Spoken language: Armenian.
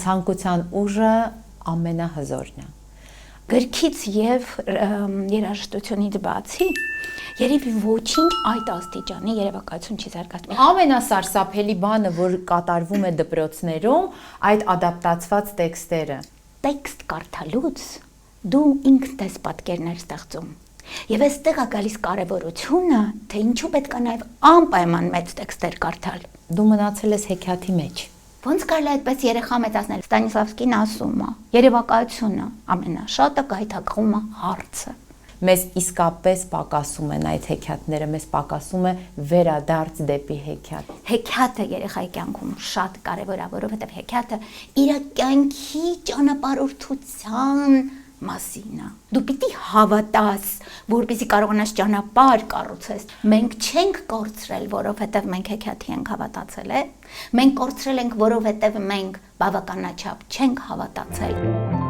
Ցանկության ուժը ամենահզորն է։ Գրքից եւ երաժշտությունից բացի երևի ոչինչ այդ աստիճանի երևակայություն չի զարգացել։ Ամենասարսափելի բանը, որ կատարվում է դպրոցներում, այդ ադապտացված տեքստերը։ Տեքստ կարդալուց դու ինքդ ես պատկերներ ստեղծում։ Եվ այստեղ է գալիս կարևորությունը, թե ինչու պետք է նաև անպայման մեծ տեքստեր կարդալ։ Դու մնացել ես հեքիաթի մեջ։ Ոնց կարելի է այդպես երեխա մեծացնել։ Ստանիսլավսկին ասում է, երևակայությունը ամենաշատը գայթակղում է հարցը։ Մեզ իսկապես պակասում են այդ հեքիաթները, մեզ պակասում է վերադարձ դեպի հեքիաթ։ Հեքիաթը երեխայի կյանքում շատ կարևոր է, որովհետև հեքիաթը իր կյանքի ճանապարհորդության մասին է։ Դու պիտի հավատաս, որպեսզի կարողանաս ճանապարհ կառուցես։ Մենք չենք կորցրել, որովհետև մենք հեքիաթի ենք հավատացել, Մենք կորցրել ենք, որովհետև մենք բավականաչափ չենք հավատացել։